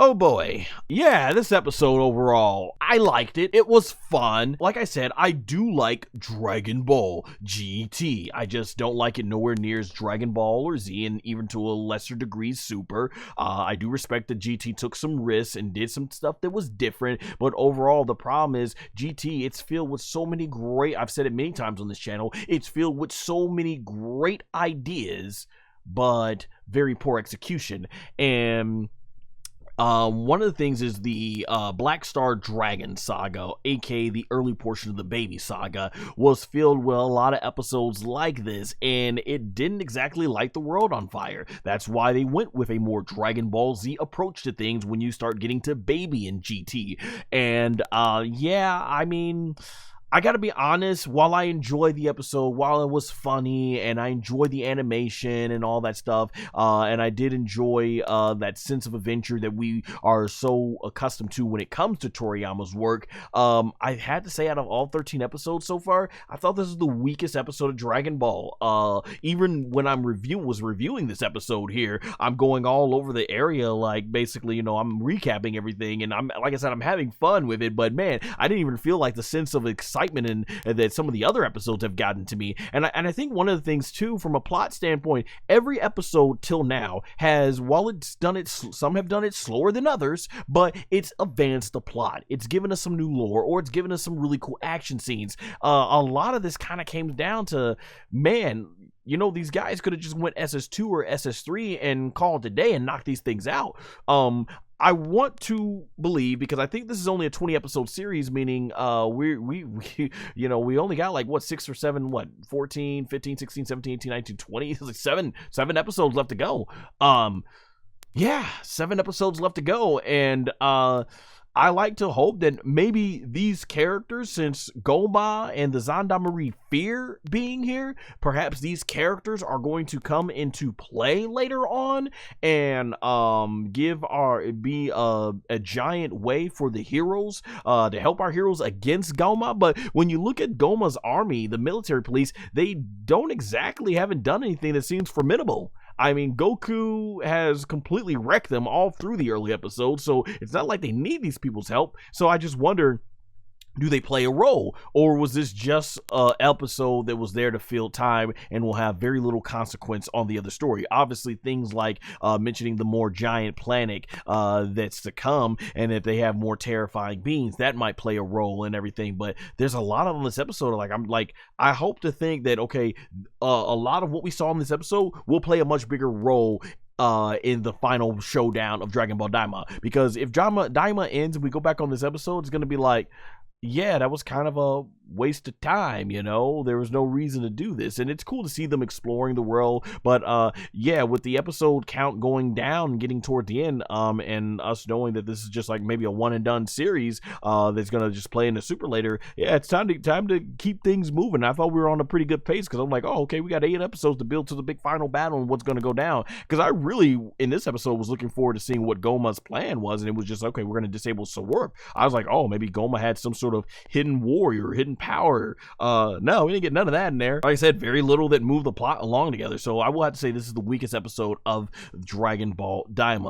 Oh boy. Yeah, this episode overall, I liked it. It was fun. Like I said, I do like Dragon Ball GT. I just don't like it nowhere near as Dragon Ball or Z, and even to a lesser degree Super. I do respect that GT took some risks and did some stuff that was different, but overall the problem is GT, it's filled with so many great, I've said it many times on this channel, it's filled with so many great ideas, but very poor execution. And one of the things is the Black Star Dragon saga, aka the early portion of the Baby saga, was filled with a lot of episodes like this, and it didn't exactly light the world on fire. That's why they went with a more Dragon Ball Z approach to things when you start getting to Baby and GT. And yeah, I mean, I gotta be honest, while I enjoyed the episode, while it was funny, and I enjoyed the animation and all that stuff, and I did enjoy that sense of adventure that we are so accustomed to when it comes to Toriyama's work, I had to say out of all 13 episodes so far, I thought this was the weakest episode of Dragon Ball. Even when I'm reviewing this episode here, I'm going all over the area, like basically, you know, I'm recapping everything, and I'm, like I said, I'm having fun with it, but man, I didn't even feel like the sense of excitement and that some of the other episodes have gotten to me. And I think one of the things too, from a plot standpoint, every episode till now has, while it's done it, some have done it slower than others, but it's advanced the plot. It's given us some new lore, or it's given us some really cool action scenes. A lot of this kind of came down to, man, you know, these guys could have just went SS2 or SS3 and called it a day and knocked these things out. I want to believe, because I think this is only a 20 episode series, meaning we you know, we only got like what, 6 or 7, what, 14, 15, 16, 17, 18, 19, 20, it's like seven episodes left to go. Yeah, 7 episodes left to go, and I like to hope that maybe these characters, since Gomah and the Zandamarri fear being here, perhaps these characters are going to come into play later on and be a giant way for the heroes to help our heroes against Gomah. But when you look at Gomah's army, the military police, they haven't done anything that seems formidable. I mean, Goku has completely wrecked them all through the early episodes, so it's not like they need these people's help. So I just wonder, do they play a role, or was this just an episode that was there to fill time and will have very little consequence on the other story? Obviously, things like mentioning the more giant planet that's to come, and if they have more terrifying beings, that might play a role in everything. But there's a lot of this episode. I hope to think that, okay, a lot of what we saw in this episode will play a much bigger role in the final showdown of Dragon Ball DAIMA. Because if DAIMA ends and we go back on this episode, it's going to be like, yeah, that was kind of a waste of time, you know? There was no reason to do this, and it's cool to see them exploring the world, but yeah, with the episode count going down, getting toward the end, and us knowing that this is just like maybe a one and done series that's gonna just play in the Super later, yeah, it's time to keep things moving. I thought we were on a pretty good pace, because I'm like, oh, okay, we got 8 episodes to build to the big final battle and what's gonna go down, because I really, in this episode, was looking forward to seeing what Gomah's plan was, and it was just, okay, we're gonna disable Sawarp. I was like, oh, maybe Gomah had some sort of hidden warrior, hidden power. No, we didn't get none of that in there. Like I said, very little that moved the plot along together. So I will have to say this is the weakest episode of Dragon Ball DAIMA.